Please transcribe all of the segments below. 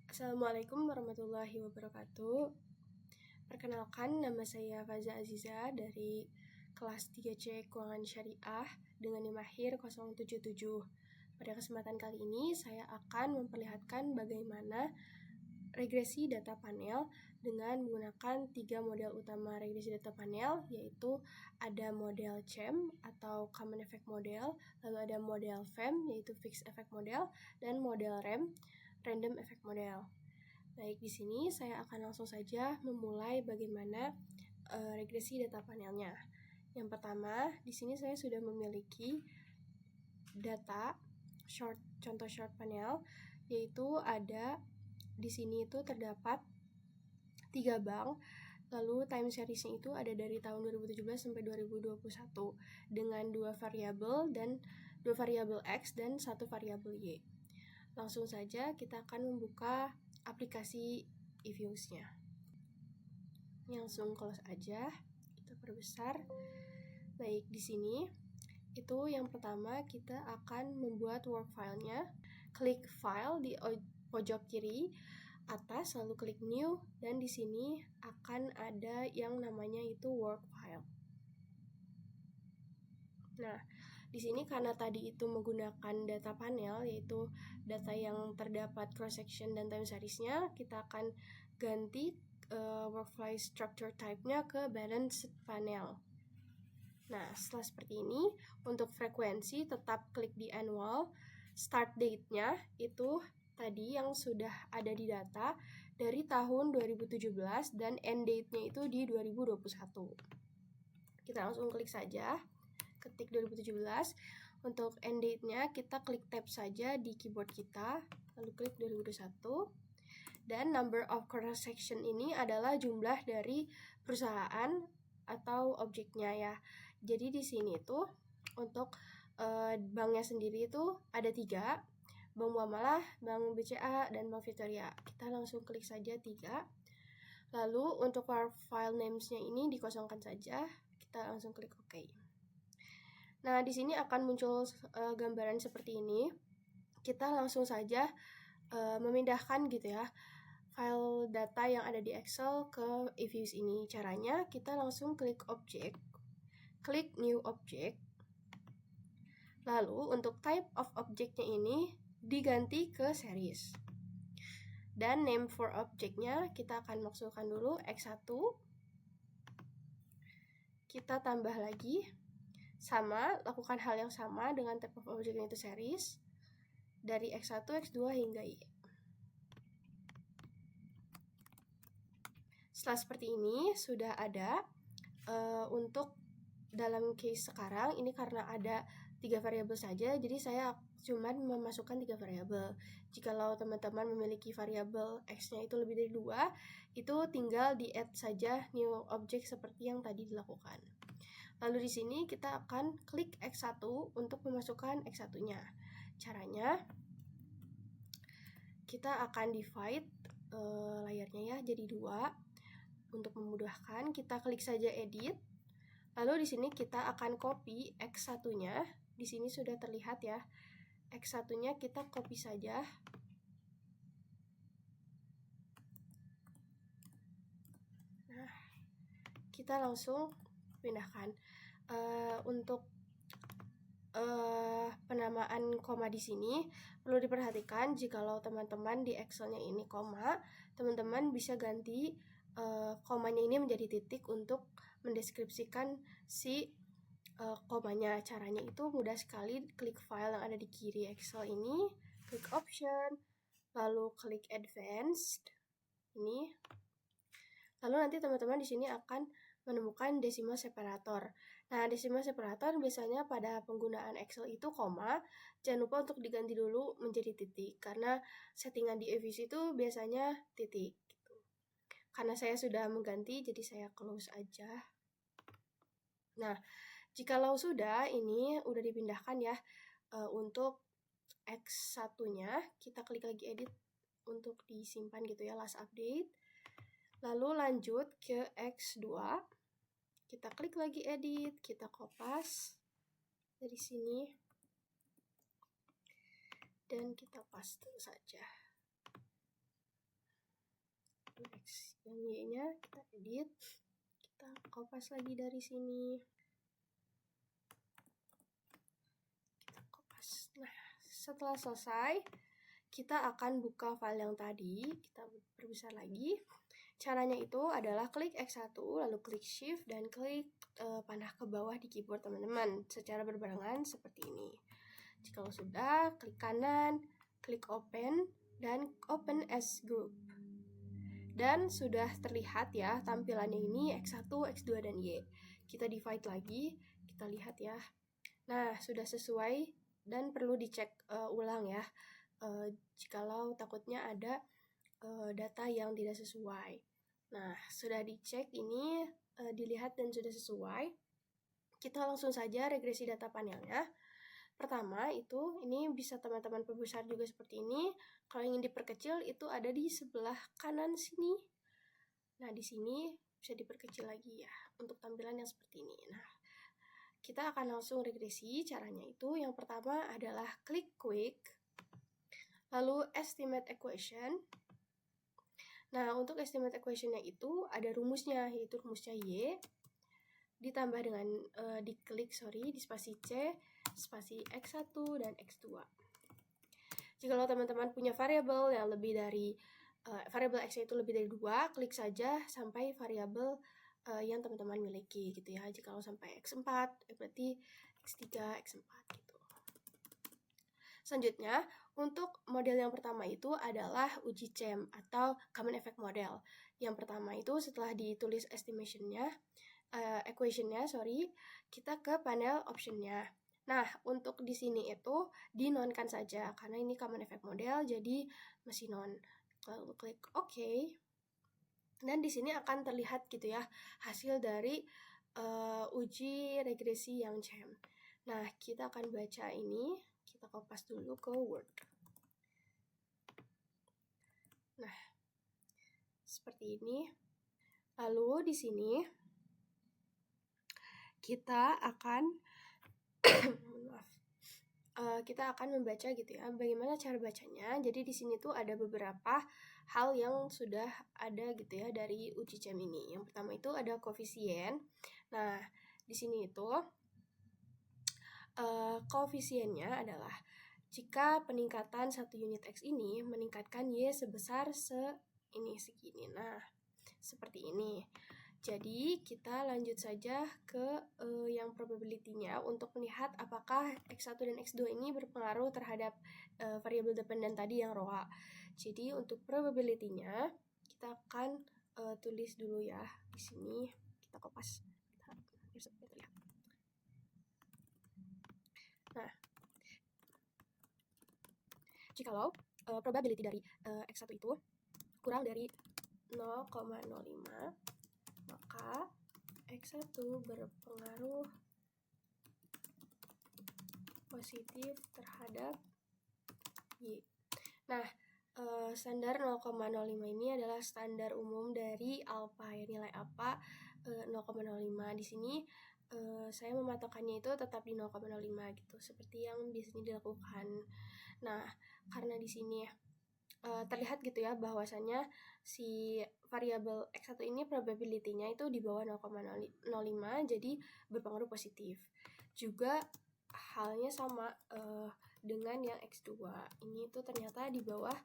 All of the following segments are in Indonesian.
Assalamualaikum warahmatullahi wabarakatuh. Perkenalkan, nama saya Faza Aziza dari kelas 3C Keuangan Syariah dengan NIM akhir 077. Pada kesempatan kali ini, saya akan memperlihatkan bagaimana regresi data panel dengan menggunakan 3 model utama regresi data panel, yaitu ada model CEM atau Common Effect Model, lalu ada model FEM yaitu Fixed Effect Model, dan model REM, Random Effect Model. Baik, di sini saya akan langsung saja memulai bagaimana regresi data panelnya. Yang pertama, di sini saya sudah memiliki data contoh short panel, yaitu ada di sini itu terdapat 3 bank. Lalu time seriesnya itu ada dari tahun 2017 sampai 2021 dengan 2 variabel X dan 1 variabel Y. Langsung saja kita akan membuka aplikasi eViews-nya. Langsung close aja, kita perbesar. Baik, di sini itu yang pertama kita akan membuat work file-nya. Klik file di pojok kiri atas, lalu klik new, dan di sini akan ada yang namanya itu work file. Nah, di sini karena tadi itu menggunakan data panel, yaitu data yang terdapat cross section dan time series-nya, kita akan ganti workflow structure type-nya ke balanced panel. Nah, setelah seperti ini, untuk frekuensi tetap klik di annual. Start date-nya itu tadi yang sudah ada di data dari tahun 2017 dan end date-nya itu di 2021. Kita langsung klik saja, ketik 2017. Untuk end date-nya kita klik tab saja di keyboard kita, lalu klik 2021. Dan number of cross section ini adalah jumlah dari perusahaan atau objeknya ya. Jadi di sini tuh untuk banknya sendiri itu ada 3, Bank Muamalah, Bank BCA, dan Bank Victoria. Kita langsung klik saja 3. Lalu untuk file names-nya ini dikosongkan saja. Kita langsung klik OK. Nah, di sini akan muncul gambaran seperti ini. Kita langsung saja memindahkan gitu ya file data yang ada di Excel ke eViews ini. Caranya kita langsung klik object, klik new object. Lalu untuk type of object-nya ini diganti ke series. Dan name for object-nya kita akan masukkan dulu X1. Kita tambah lagi. Sama, lakukan hal yang sama dengan type of object-nya itu series. Dari X1, X2 hingga Y. Setelah seperti ini, sudah ada untuk dalam case sekarang, ini karena ada 3 variabel saja, jadi saya cuma memasukkan 3 variabel. Jikalau teman-teman memiliki variabel X-nya itu lebih dari 2, itu tinggal di-add saja new object seperti yang tadi dilakukan. Lalu di sini kita akan klik X1 untuk memasukkan X1-nya. Caranya, kita akan divide layarnya ya jadi 2. Untuk memudahkan, kita klik saja edit. Lalu di sini kita akan copy X1-nya. Di sini sudah terlihat ya. X1-nya kita copy saja. Nah, kita langsung pindahkan. Untuk penamaan koma di sini perlu diperhatikan, jikalau teman-teman di Excel-nya ini koma, teman-teman bisa ganti komanya ini menjadi titik untuk mendeskripsikan si komanya. Caranya itu mudah sekali, klik file yang ada di kiri Excel ini, klik option, lalu klik advanced ini. Lalu nanti teman-teman di sini akan menemukan decimal separator. Nah, decimal separator biasanya pada penggunaan Excel itu koma. Jangan lupa untuk diganti dulu menjadi titik, karena settingan di eViews itu biasanya titik. Gitu. Karena saya sudah mengganti, jadi saya close aja. Nah, jikalau sudah, ini udah dipindahkan ya. Untuk X1-nya, kita klik lagi edit untuk disimpan gitu ya, last update. Lalu lanjut ke X2. Kita klik lagi edit, kita kopas dari sini. Dan kita paste saja. X. Yang Y-nya kita edit, kita kopas lagi dari sini. Kita kopas. Nah, setelah selesai, kita akan buka file yang tadi, kita perbesar lagi. Caranya itu adalah klik X1, lalu klik Shift, dan klik panah ke bawah di keyboard teman-teman, secara berbarengan seperti ini. Jika sudah, klik kanan, klik Open, dan Open as Group. Dan sudah terlihat ya tampilannya ini X1, X2, dan Y. Kita divide lagi, kita lihat ya. Nah, sudah sesuai dan perlu dicek ulang ya. Jikalau takutnya ada data yang tidak sesuai. Nah, sudah dicek ini, dilihat dan sudah sesuai. Kita langsung saja regresi data panelnya. Pertama itu, ini bisa teman-teman perbesar juga seperti ini. Kalau ingin diperkecil itu ada di sebelah kanan sini. Nah, di sini bisa diperkecil lagi ya, untuk tampilan yang seperti ini. Nah, kita akan langsung regresi. Caranya itu, yang pertama adalah klik quick, lalu estimate equation. Nah, untuk estimate equation-nya itu ada rumusnya, yaitu rumusnya Y, ditambah dengan diklik di spasi C, spasi X1 dan X2. Jika teman-teman punya variabel yang lebih dari variabel X itu lebih dari 2, klik saja sampai variabel yang teman-teman miliki gitu ya. Jika sampai X4, berarti X3, X4 gitu. Selanjutnya, untuk model yang pertama itu adalah uji CEM atau Common Effect Model. Yang pertama itu setelah ditulis estimation-nya, equation-nya, kita ke panel option-nya. Nah, untuk di sini itu di-nonkan saja, karena ini Common Effect Model, jadi masih non. Lalu klik OK. Dan di sini akan terlihat gitu ya, hasil dari uji regresi yang CEM. Nah, kita akan baca ini. Kita kopas dulu ke Word. Nah, seperti ini. Lalu di sini kita akan kita akan membaca gitu ya. Bagaimana cara bacanya? Jadi di sini tuh ada beberapa hal yang sudah ada gitu ya dari uji CEM ini. Yang pertama itu ada koefisien. Nah, di sini itu koefisiennya adalah jika peningkatan 1 unit X ini meningkatkan Y sebesar segini. Nah, seperti ini. Jadi, kita lanjut saja ke yang probability-nya untuk melihat apakah X1 dan X2 ini berpengaruh terhadap variabel dependen tadi yang ρ. Jadi, untuk probability-nya kita akan tulis dulu ya. Di sini kita kopas. Nah, jikalau probability dari X1 itu kurang dari 0,05, maka X1 berpengaruh positif terhadap Y. Nah, standar 0,05 ini adalah standar umum dari alfa, ya, nilai alfa 0,05. Di sini saya mematokannya itu tetap di 0,05 gitu, seperti yang biasanya dilakukan. Nah, karena di sini terlihat gitu ya bahwasannya si variabel X1 ini probability-nya itu di bawah 0,05, jadi berpengaruh positif. Juga halnya sama dengan yang X2. Ini tuh ternyata di bawah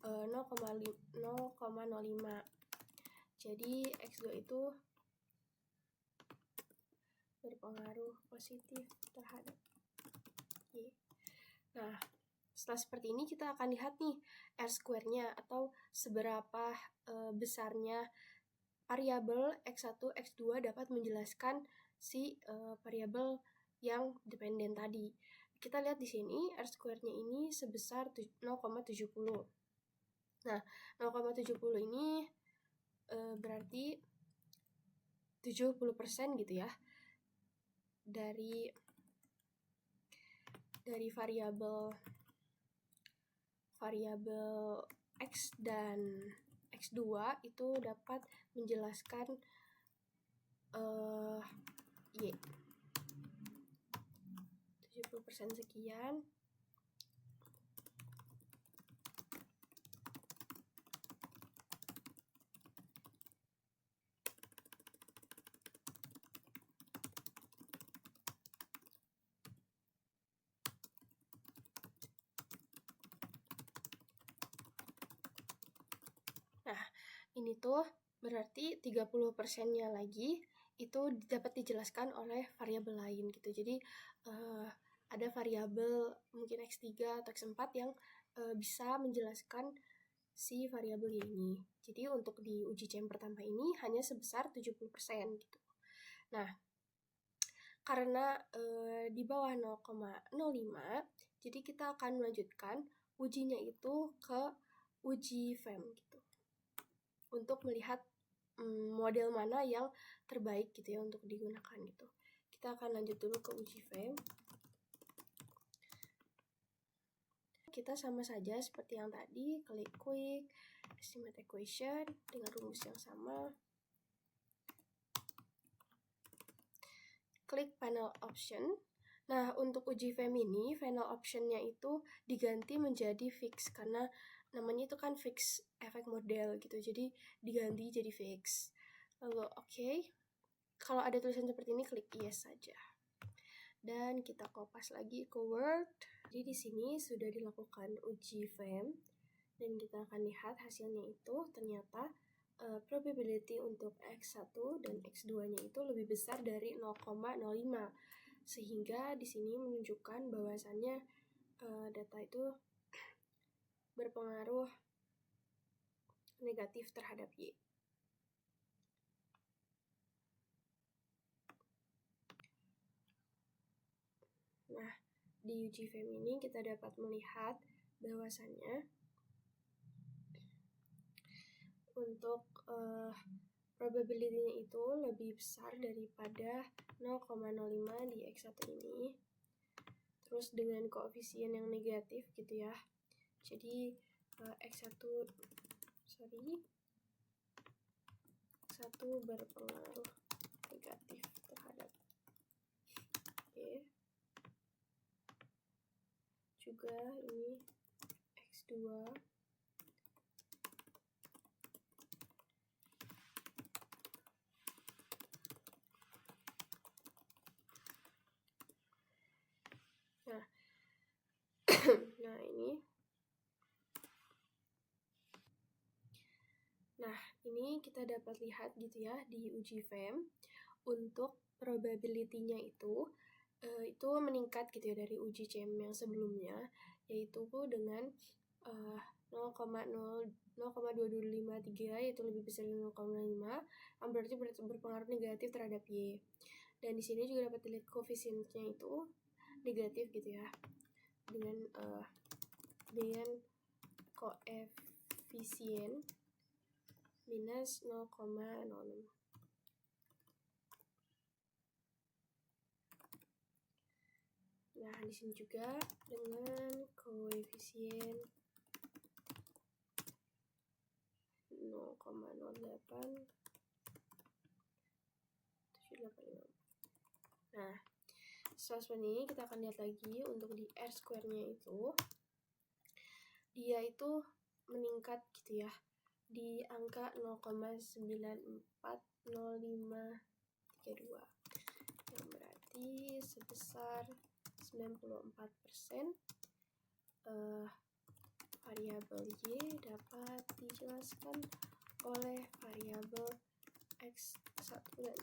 0,05. Jadi X2 itu berpengaruh positif terhadap Y. Nah, setelah seperti ini kita akan lihat nih R-square-nya atau seberapa besarnya variabel X1, X2 dapat menjelaskan si variabel yang dependen tadi. Kita lihat di sini R-square-nya ini sebesar 0,70. Nah, 0,70 ini berarti 70% gitu ya dari variabel X dan X2 itu dapat menjelaskan Y. 70% sekian. Ini tuh berarti 30%-nya lagi itu dapat dijelaskan oleh variabel lain gitu. Jadi ada variabel mungkin X3 atau X4 yang bisa menjelaskan si variabel ini. Jadi untuk di uji CM pertama ini hanya sebesar 70% gitu. Nah, karena di bawah 0,05, jadi kita akan melanjutkan ujinya itu ke uji FEM gitu. Untuk melihat model mana yang terbaik gitu ya untuk digunakan gitu. Kita akan lanjut dulu ke uji FEM. Kita sama saja seperti yang tadi, klik quick, estimate equation dengan rumus yang sama. Klik panel option. Nah, untuk uji FEM ini, final option-nya itu diganti menjadi fix, karena namanya itu kan fix efek model gitu, jadi diganti jadi fix. Lalu oke. Kalau ada tulisan seperti ini, klik yes saja. Dan kita kopas lagi ke Word. Jadi di sini sudah dilakukan uji FEM, dan kita akan lihat hasilnya itu ternyata probability untuk X1 dan X2-nya itu lebih besar dari 0,05. Sehingga di sini menunjukkan bahwasannya data itu berpengaruh negatif terhadap Y. Nah, di uji FEM ini kita dapat melihat bahwasannya untuk probability-nya itu lebih besar daripada 0,05 di X1 ini. Terus dengan koefisien yang negatif gitu ya. Jadi X1 berpengaruh negatif terhadap Y. Juga ini X2 nah ini. Nah, ini kita dapat lihat gitu ya di uji FEM untuk probability-nya itu meningkat gitu ya dari uji CM yang sebelumnya, yaitu dengan 0,2253 yaitu lebih besar dari 0,5, yang berarti berpengaruh negatif terhadap Y. Dan di sini juga dapat dilihat koefisiennya itu negatif gitu ya, dengan koefisien minus 0,06. Nah, di sini juga dengan koefisien 0,08. Nah, setelah ini kita akan lihat lagi untuk di R square-nya itu, dia itu meningkat gitu ya di angka 0,940532, yang berarti sebesar 94% variabel Y dapat dijelaskan oleh variabel X1 dan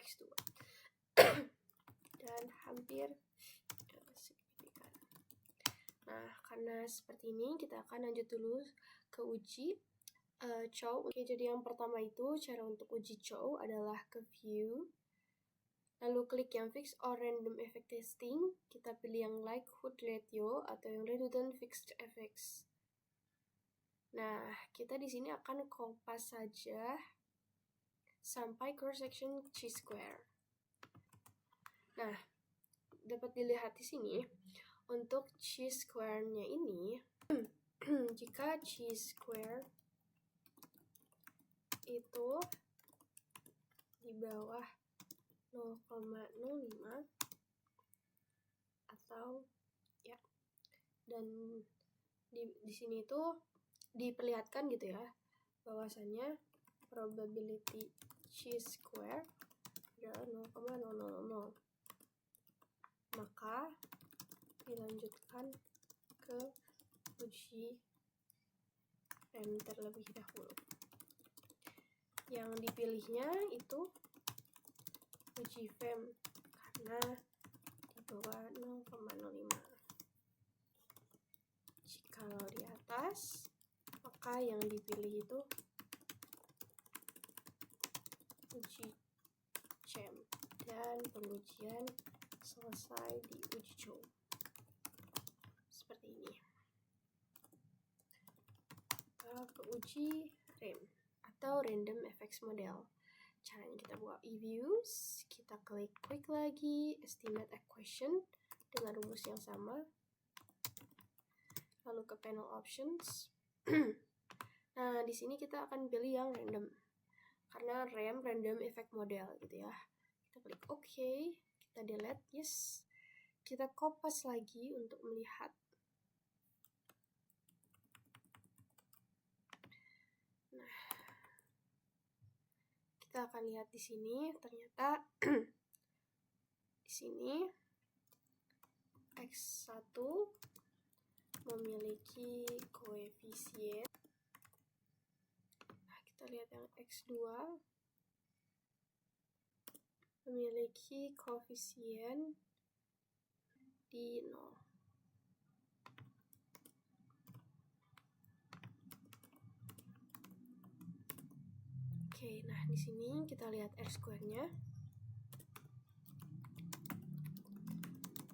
X2 dan hampir signifikan. Nah, karena seperti ini kita akan lanjut dulu ke uji Chow. Oke, jadi yang pertama itu cara untuk uji Chow adalah ke view, lalu klik yang fixed or random effect testing. Kita pilih yang likelihood ratio atau yang redundant fixed effects. Nah, kita di sini akan kopas saja sampai cross section chi-square. Nah, dapat dilihat di sini untuk chi-square-nya ini jika chi-square itu di bawah 0,05 atau ya, dan di sini itu diperlihatkan gitu ya bahwasannya probability chi-square adalah 0,000, maka dilanjutkan ke uji FEM terlebih dahulu. Yang dipilihnya itu uji FEM karena di bawah 0,05. Jikalau di atas, maka yang dipilih itu uji CHEM dan pengujian selesai di uji CHOM. Seperti ini. Kita ke uji REM atau Random Effects Model. Caranya kita buka eViews, kita klik lagi Estimate Equation dengan rumus yang sama. Lalu ke panel options. Nah, di sini kita akan pilih yang random. Karena REM Random Effect Model gitu ya. Kita klik OK, kita delete, yes. Kita kopas lagi untuk melihat. Nah, kita akan lihat di sini ternyata di sini X1 memiliki koefisien. Nah, kita lihat yang X2 memiliki koefisien di 0. Oke, nah di sini kita lihat R-square-nya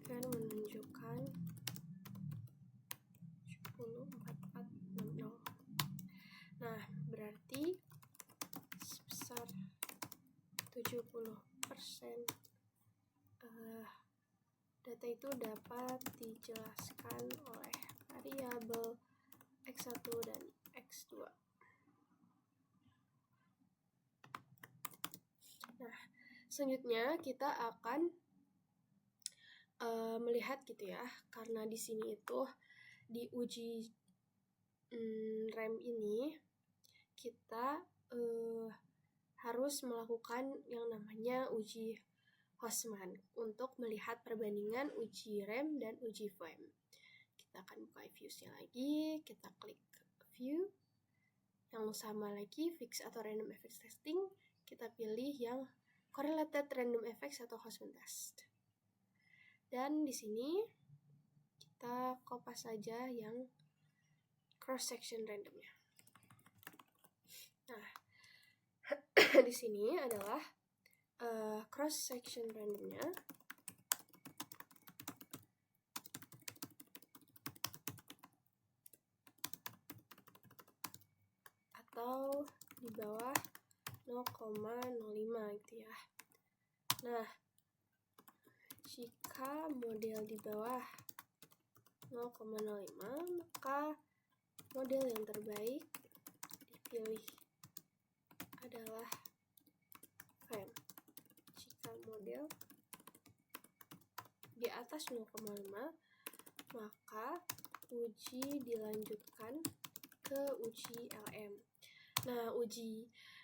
akan menunjukkan 10,4460. Nah, berarti sebesar 70% data itu dapat dijelaskan oleh variabel X1 dan X2. Nah, selanjutnya kita akan melihat gitu ya, karena di sini itu di uji REM ini kita harus melakukan yang namanya uji Hostman untuk melihat perbandingan uji REM dan uji FEM. Kita akan buka views-nya lagi, kita klik view yang sama lagi, fix atau random effects testing, kita pilih yang correlated random effects atau Hostman test. Dan di sini kita kopas saja yang cross section randomnya. Nah, di sini adalah cross section randomnya. Atau di bawah 0,05 gitu ya. Nah, jika model di bawah 0,05, maka model yang terbaik dipilih adalah FEM. Jika model di atas 0,5, maka uji dilanjutkan ke uji LM.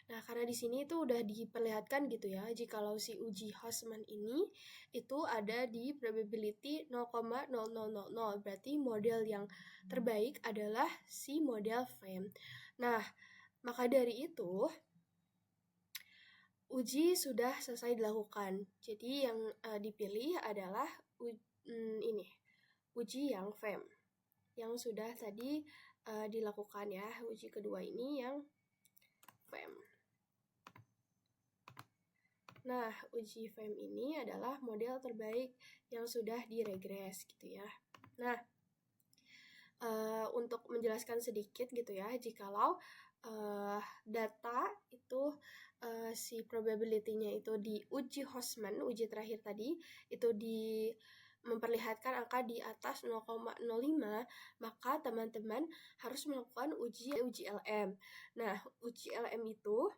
Nah, karena di sini itu udah diperlihatkan gitu ya, jikalau si uji Hostman ini itu ada di probability 0,0000, berarti model yang terbaik adalah si model FEM. Nah, maka dari itu uji sudah selesai dilakukan. Jadi yang dipilih adalah uji yang FEM yang sudah tadi dilakukan ya. Uji kedua ini yang FEM. Nah, uji FEM ini adalah model terbaik yang sudah diregres gitu ya. Nah, untuk menjelaskan sedikit gitu ya, jikalau data itu si probability-nya itu di uji Hostman, uji terakhir tadi, itu memperlihatkan angka di atas 0,05, maka teman-teman harus melakukan uji LM. Nah, uji LM itu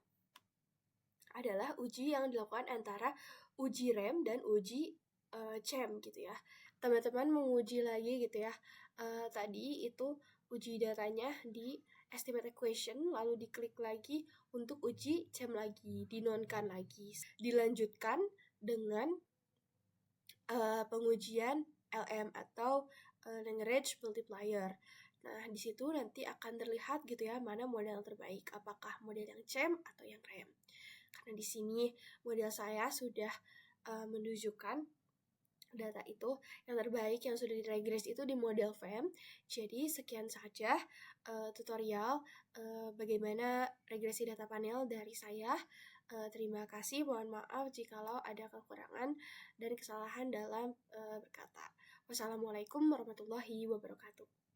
adalah uji yang dilakukan antara uji REM dan uji CHEM gitu ya. Teman-teman menguji lagi gitu ya. Tadi itu uji datanya di estimate equation, lalu diklik lagi untuk uji CHEM lagi, dinonkan lagi. Dilanjutkan dengan pengujian LM atau Lagrange multiplier. Nah, di situ nanti akan terlihat gitu ya, mana model yang terbaik, apakah model yang CEM atau yang REM. Karena di sini model saya sudah menunjukkan data itu yang terbaik yang sudah diregress itu di model FEM. Jadi sekian saja tutorial bagaimana regresi data panel dari saya. Terima kasih, mohon maaf jikalau ada kekurangan dan kesalahan dalam berkata. Wassalamualaikum warahmatullahi wabarakatuh.